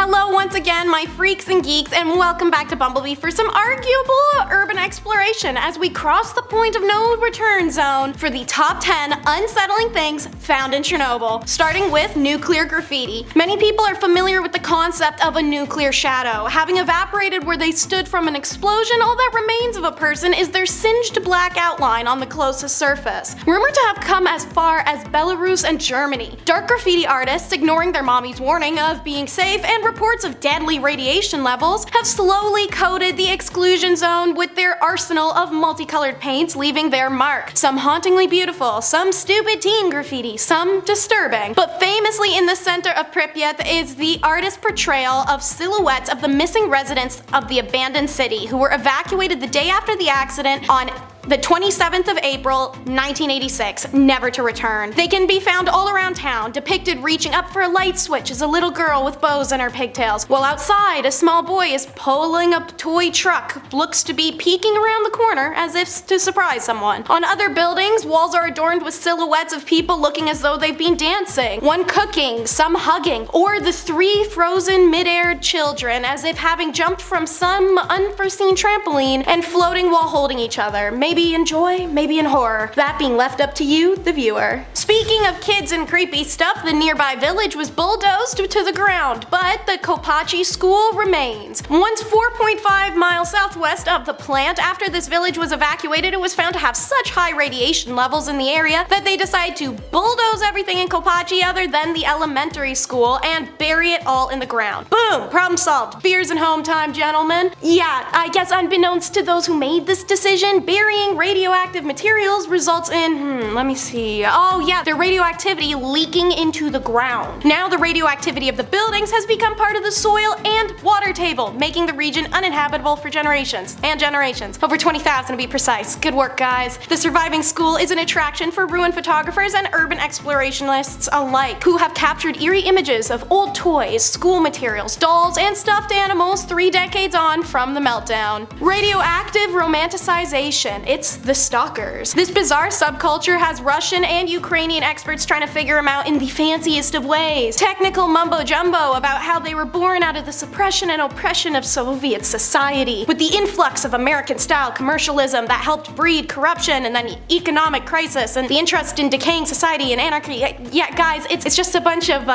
Hello once again, my freaks and geeks, and welcome back to Bumblebee for some arguable urban exploration as we cross the point of no return zone for the top 10 unsettling things found in Chernobyl, starting with nuclear graffiti. Many people are familiar with the concept of a nuclear shadow. Having evaporated where they stood from an explosion, all that remains of a person is their singed black outline on the closest surface. Rumored to have come as far as Belarus and Germany. Dark graffiti artists, ignoring their mommy's warning of being safe and reports of deadly radiation levels, have slowly coated the exclusion zone with their arsenal of multicolored paints, leaving their mark. Some hauntingly beautiful, some stupid teen graffiti, some disturbing. But famously in the center of Pripyat is the artist's portrayal of silhouettes of the missing residents of the abandoned city who were evacuated the day after the accident on the 27th of April, 1986, never to return. They can be found all around town, depicted reaching up for a light switch as a little girl with bows in her pigtails, while outside a small boy is pulling a toy truck, looks to be peeking around the corner as if to surprise someone. On other buildings, walls are adorned with silhouettes of people looking as though they've been dancing, one cooking, some hugging, or the three frozen mid-air children as if having jumped from some unforeseen trampoline and floating while holding each other. Maybe in joy, maybe in horror. That being left up to you, the viewer. Speaking of kids and creepy stuff, the nearby village was bulldozed to the ground, but the Kopachi School remains. Once 4.5 miles southwest of the plant, after this village was evacuated, it was found to have such high radiation levels in the area that they decided to bulldoze everything in Kopachi other than the elementary school and bury it all in the ground. Boom! Problem solved. Beers and home time, gentlemen. Yeah, I guess unbeknownst to those who made this decision, burying radioactive materials results in, let me see, their radioactivity leaking into the ground. Now the radioactivity of the buildings has become part of the soil and water table, making the region uninhabitable for generations and generations. Over 20,000 to be precise. Good work, guys. The surviving school is an attraction for ruin photographers and urban explorationists alike, who have captured eerie images of old toys, school materials, dolls, and stuffed animals 3 decades on from the meltdown. Radioactive romanticization. It's the Stalkers. This bizarre subculture has Russian and Ukrainian experts trying to figure them out in the fanciest of ways. Technical mumbo jumbo about how they were born out of the suppression and oppression of Soviet society, with the influx of American-style commercialism that helped breed corruption and then economic crisis and the interest in decaying society and anarchy. Yeah, guys, it's just a bunch of,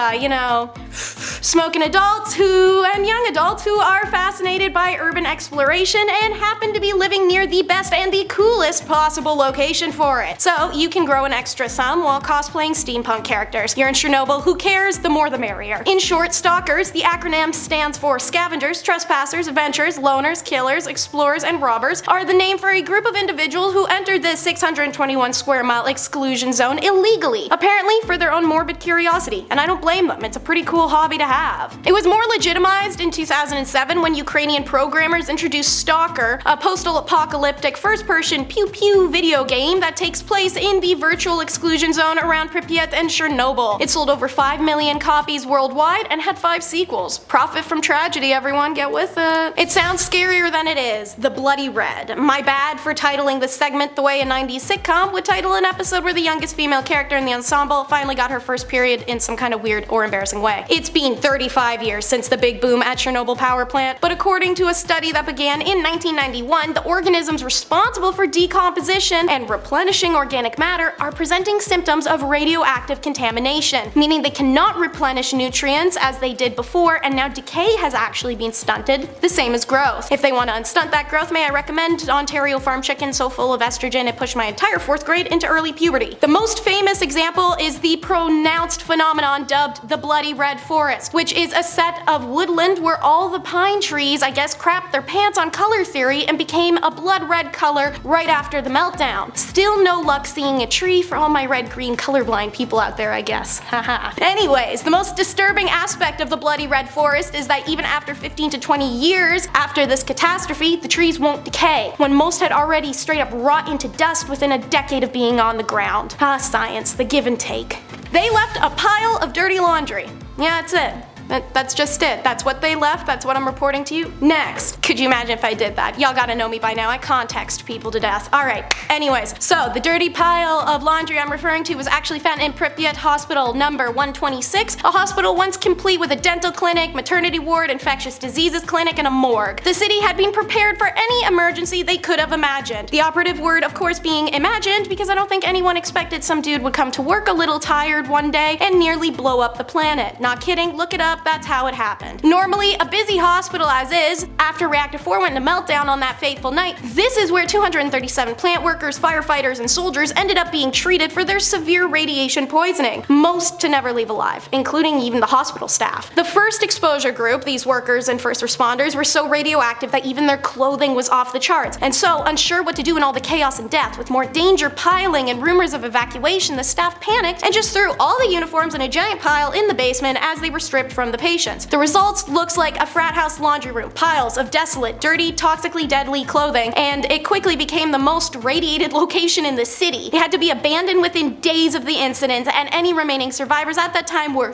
smoking adults and young adults who are fascinated by urban exploration and happen to be living near the best and the coolest possible location for it. So you can grow an extra sum while cosplaying steampunk characters. You're in Chernobyl, who cares? The more the merrier. In short, Stalkers, the acronym stands for scavengers, trespassers, adventurers, loners, killers, explorers, and robbers, are the name for a group of individuals who entered the 621 square mile exclusion zone illegally, apparently for their own morbid curiosity, and I don't blame them. It's a pretty cool hobby to have. It was more legitimized in 2007 when Ukrainian programmers introduced Stalker, a post-apocalyptic first-person pew-pew video game that takes place in the virtual exclusion zone around Pripyat and Chernobyl. It sold over 5 million copies worldwide and had 5 sequels. Profit from tragedy, everyone, get with it. It sounds scarier than it is. The Bloody Red. My bad for titling this segment the way a 90s sitcom would title an episode where the youngest female character in the ensemble finally got her first period in some kind of weird or embarrassing way. It's been 35 years since the big boom at Chernobyl power plant, but according to a study that began in 1991, the organisms responsible for decomposition and replenishing organic matter are presenting symptoms of radioactive contamination, meaning they cannot replenish nutrients as they did before, and now decay has actually been stunted, the same as growth. If they want to unstunt that growth, may I recommend Ontario Farm Chicken, so full of estrogen it pushed my entire 4th grade into early puberty. The most famous example is the pronounced phenomenon dubbed the Bloody Red Forest, which is a set of woodland where all the pine trees, I guess, crapped their pants on color theory and became a blood red color right after the meltdown. Still no luck seeing a tree for all my red-green colorblind people out there, I guess. Haha. Anyways, the most disturbing aspect of the Bloody Red Forest is that even after 15 to 20 years after this catastrophe, the trees won't decay, when most had already straight up rot into dust within a decade of being on the ground. Science, the give and take. They left a pile of dirty laundry. Yeah, that's it. That's just it. That's what they left. That's what I'm reporting to you. Next. Could you imagine if I did that? Y'all gotta know me by now. I context people to death. Alright, anyways. So, the dirty pile of laundry I'm referring to was actually found in Pripyat Hospital number 126, a hospital once complete with a dental clinic, maternity ward, infectious diseases clinic, and a morgue. The city had been prepared for any emergency they could have imagined. The operative word, of course, being imagined, because I don't think anyone expected some dude would come to work a little tired one day and nearly blow up the planet. Not kidding, look it up, that's how it happened. Normally a busy hospital as is, after Reactor 4 went into meltdown on that fateful night, this is where 237 plant workers, firefighters, and soldiers ended up being treated for their severe radiation poisoning, most to never leave alive, including even the hospital staff. The first exposure group, these workers and first responders, were so radioactive that even their clothing was off the charts, and so unsure what to do in all the chaos and death, with more danger piling and rumors of evacuation, the staff panicked and just threw all the uniforms in a giant pile in the basement as they were stripped from the patients. The results looks like a frat house laundry room, piles of desolate, dirty, toxically deadly clothing, and it quickly became the most radiated location in the city. It had to be abandoned within days of the incident, and any remaining survivors at that time were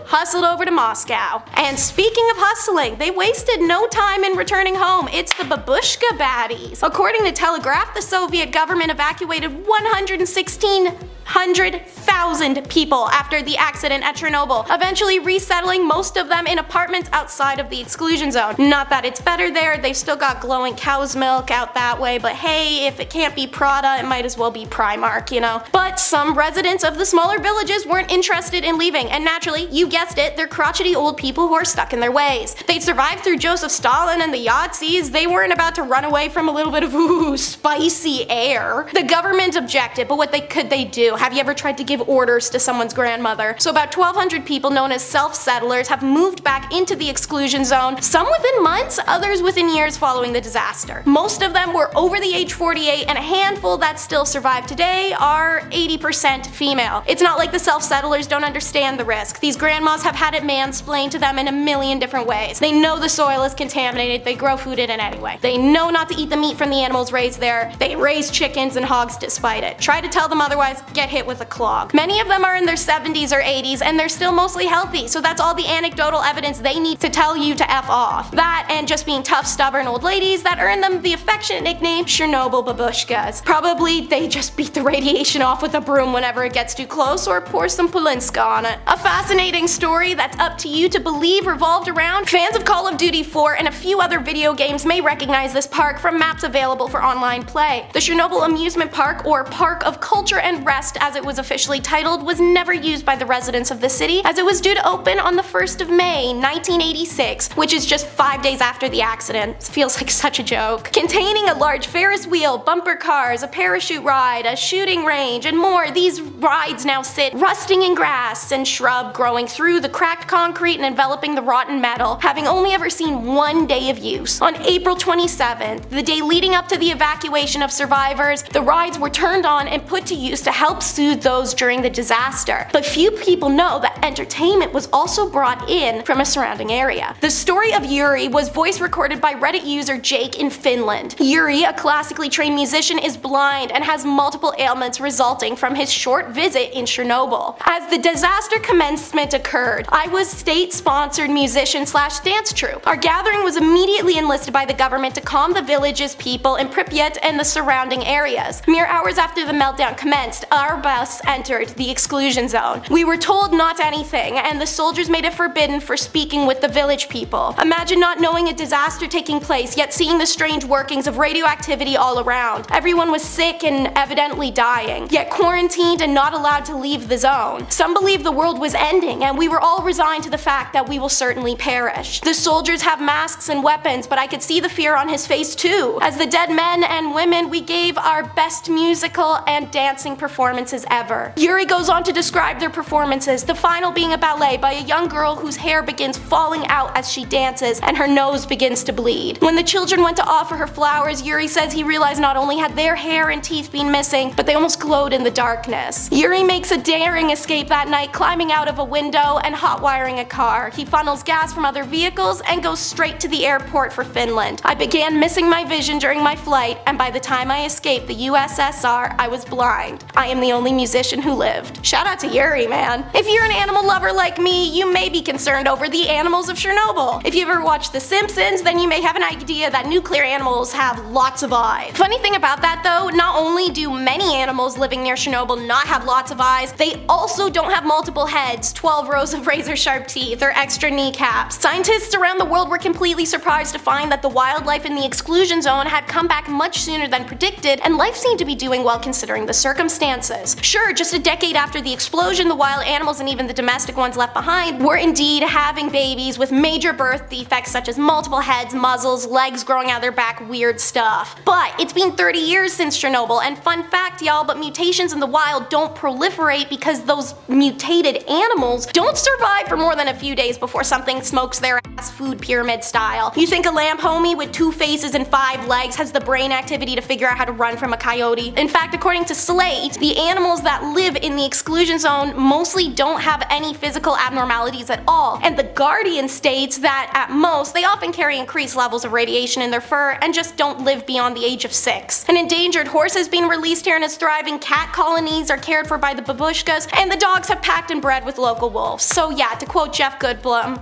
hustled over to Moscow. And speaking of hustling, they wasted no time in returning home. It's the Babuska Baddies. According to Telegraph, the Soviet government evacuated 1,600,000 people after the accident at Chernobyl, eventually resettling most of them in apartments outside of the exclusion zone. Not that it's better there, they've still got glowing cow's milk out that way, but hey, if it can't be Prada, it might as well be Primark, you know? But some residents of the smaller villages weren't interested in leaving, and naturally, you guessed it, they're crotchety old people who are stuck in their ways. They'd survived through Joseph Stalin and the Yahtzees, they weren't about to run away from a little bit of spicy air. The government objected, but what could they do? Have you ever tried to give orders to someone's grandmother? So about 1,200 people known as self-settlers have moved back into the exclusion zone, some within months, others within years following the disaster. Most of them were over the age 48, and a handful that still survive today are 80% female. It's not like the self-settlers don't understand the risk. These grandmas have had it mansplained to them in a million different ways. They know the soil is contaminated, they grow food in it anyway. They know not to eat the meat from the animals raised there, they raise chickens and hogs despite it. Try to tell them otherwise, get hit with a clog. Many of them are in their 70s or 80s and they're still mostly healthy, so that's all the anecdotal evidence they need to tell you to F off. That and just being tough, stubborn old ladies that earn them the affectionate nickname Chernobyl Babushkas. Probably they just beat the radiation off with a broom whenever it gets too close or pour some Polinska on it. A fascinating story that's up to you to believe revolved around fans of Call of Duty 4 and a few other video games may recognize this park from maps available for online play. The Chernobyl Amusement Park, or Park of Culture and Rest as it was officially titled, was never used by the residents of the city as it was due to open on the 1st of May, 1986, which is just 5 days after the accident. It feels like such a joke. Containing a large Ferris wheel, bumper cars, a parachute ride, a shooting range, and more, these rides now sit rusting in grass and shrub growing through the cracked concrete and enveloping the rotten metal, having only ever seen one day of use. On April 27th, the day leading up to the evacuation of survivors, the rides were turned on and put to use to help soothe those during the disaster. But few people know that entertainment was also brought in from a surrounding area. The story of Eerie was voice recorded by Reddit user Jake in Finland. Eerie, a classically trained musician, is blind and has multiple ailments resulting from his short visit in Chernobyl. As the disaster commencement occurred, I was state-sponsored musician/dance troupe. Our gathering was immediately enlisted by the government to calm the village's people in Pripyat and the surrounding areas. Mere hours after the meltdown commenced, our bus entered the exclusion zone. We were told not anything, and the soldiers made it forbidden for speaking with the village people. Imagine not knowing a disaster taking place, yet seeing the strange workings of radioactivity all around. Everyone was sick and evidently dying, yet quarantined and not allowed to leave the zone. Some believed the world was ending, and we were all resigned to the fact that we will certainly perish. The soldiers have masks and weapons, but I could see the fear on his face too. As the dead men and women, we gave our best musical and dancing performances ever. Yuri goes on to describe their performances, the final being a ballet by a young girl whose hair begins falling out as she dances and her nose begins to bleed. When the children went to offer her flowers, Yuri says he realized not only had their hair and teeth been missing, but they almost glowed in the darkness. Yuri makes a daring escape that night, climbing out of a window and hot-wiring a car. He funnels gas from other vehicles and goes straight to the airport for Finland. I began missing my vision during my flight, and by the time I escaped the USSR, I was blind. I am the the only musician who lived. Shout out to Yuri, man. If you're an animal lover like me, you may be concerned over the Animals of Chernobyl. If you ever watched The Simpsons, then you may have an idea that nuclear animals have lots of eyes. Funny thing about that though, not only do many animals living near Chernobyl not have lots of eyes, they also don't have multiple heads, 12 rows of razor-sharp teeth, or extra kneecaps. Scientists around the world were completely surprised to find that the wildlife in the exclusion zone had come back much sooner than predicted, and life seemed to be doing well considering the circumstances. Sure, just a decade after the explosion, the wild animals and even the domestic ones left behind were indeed having babies with major birth defects such as multiple heads, muzzles, legs growing out their back, weird stuff. But it's been 30 years since Chernobyl, and fun fact y'all, but mutations in the wild don't proliferate because those mutated animals don't survive for more than a few days before something smokes their ass food pyramid style. You think a lamp homie with 2 faces and 5 legs has the brain activity to figure out how to run from a coyote? In fact, according to Slate, the animals that live in the exclusion zone mostly don't have any physical abnormalities at all, and The Guardian states that at most they often carry increased levels of radiation in their fur and just don't live beyond the age of 6. An endangered horse has been released here and is thriving, cat colonies are cared for by the Babuskas, and the dogs have packed and bred with local wolves. So yeah, to quote Jeff Goldblum,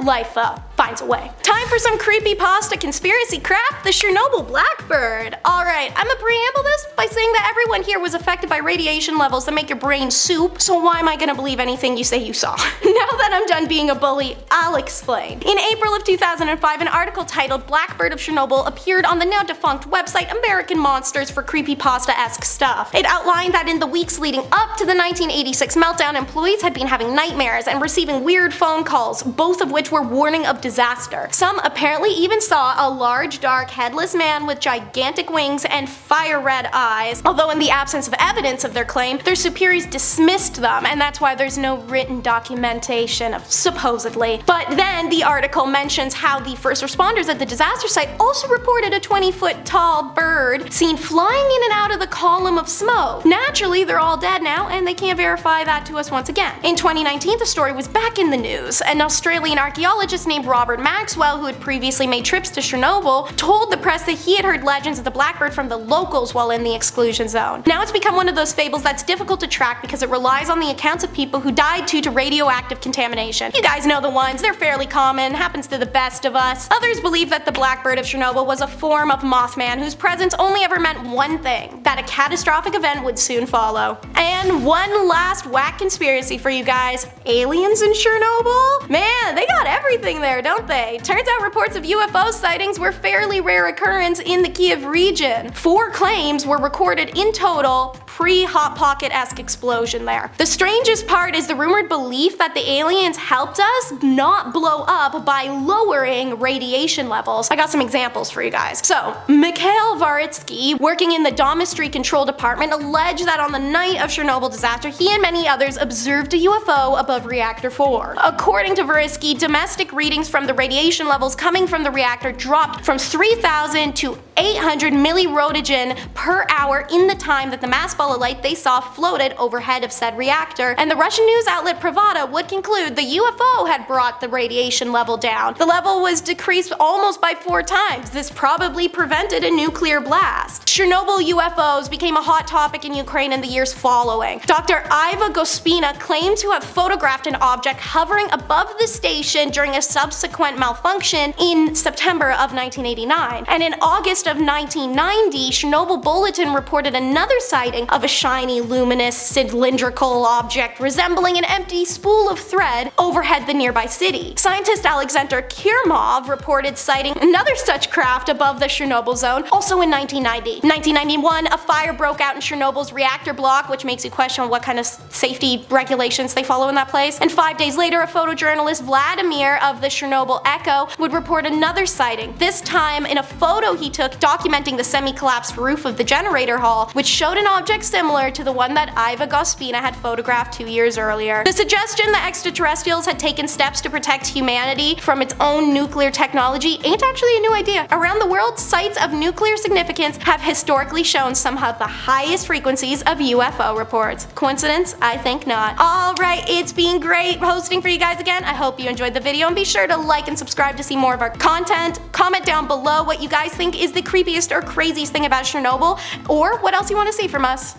life finds a way. Time for some creepypasta conspiracy crap, the Chernobyl Blackbird. Alright, I'ma preamble this by saying that everyone here was affected by radiation levels that make your brain soup, so why am I gonna believe anything you say you saw? Now that I'm done being a bully, I'll explain. In April of 2005, an article titled Blackbird of Chernobyl appeared on the now defunct website American Monsters for creepypasta-esque stuff. It outlined that in the weeks leading up to the 1986 meltdown, employees had been having nightmares and receiving weird phone calls, both of which were warning of disaster. Some apparently even saw a large, dark, headless man with gigantic wings and fire red eyes, although in the absence of evidence of their claim, their superiors dismissed them, and that's why there's no written documentation of supposedly. But then the article mentions how the first responders at the disaster site also reported a 20-foot tall bird seen flying in and out of the column of smoke. Naturally, they're all dead now, and they can't verify that to us once again. In 2019, the story was back in the news. An Australian archaeologist named Robert Maxwell, who had previously made trips to Chernobyl, told the press that he had heard legends of the Blackbird from the locals while in the exclusion zone. Now it's become one of those fables that's difficult to track because it relies on the accounts of people who died due to radioactive contamination. You guys know the ones, they're fairly common, happens to the best of us. Others believe that the Blackbird of Chernobyl was a form of Mothman whose presence only ever meant one thing, that a catastrophic event would soon follow. And one last whack conspiracy for you guys. Aliens in Chernobyl? Man, they got everything there, don't they? Turns out reports of UFO sightings were fairly rare occurrence in the Kiev region. 4 claims were recorded in total pre-Hot Pocket-esque explosion there. The strangest part is the rumored belief that the aliens helped us not blow up by lowering radiation levels. I got some examples for you guys. So, Mikhail Varitsky, working in the Domistry Control Department, alleged that on the night of Chernobyl disaster, he and many others observed a UFO above Reactor 4. According to Varitsky, domestic readings from the radiation levels coming from the reactor dropped from 3,000 to 800 milliroentgen per hour in the time that the mass ball of light they saw floated overhead of said reactor, and the Russian news outlet Pravda would conclude the UFO had brought the radiation level down. The level was decreased almost by 4 times. This probably prevented a nuclear blast. Chernobyl UFOs became a hot topic in Ukraine in the years following. Dr. Iva Gospina claimed to have photographed an object hovering above the station during a subsequent malfunction in September of 1989. And in August of 1990, Chernobyl Bulletin reported another sighting of a shiny, luminous, cylindrical object resembling an empty spool of thread overhead the nearby city. Scientist Alexander Kirmov reported sighting another such craft above the Chernobyl zone, also in 1990. In 1991, a fire broke out in Chernobyl's reactor block, which makes you question what kind of safety regulations they follow in that place. And 5 days later, a photojournalist, Vladimir of the Chernobyl Echo, would report another sighting, this time in a photo he took documenting the semi-collapsed roof of the generator hall, which showed an object similar to the one that Iva Gospina had photographed 2 years earlier. The suggestion that extraterrestrials had taken steps to protect humanity from its own nuclear technology ain't actually a new idea. Around the world, sites of nuclear significance have historically shown some of the highest frequencies of UFO reports. Coincidence? I think not. Alright, it's been great hosting for you guys again. I hope you enjoyed the video, and be sure to like and subscribe to see more of our content. Comment down below what you guys think is the creepiest or craziest thing about Chernobyl, or what else you want to see from us.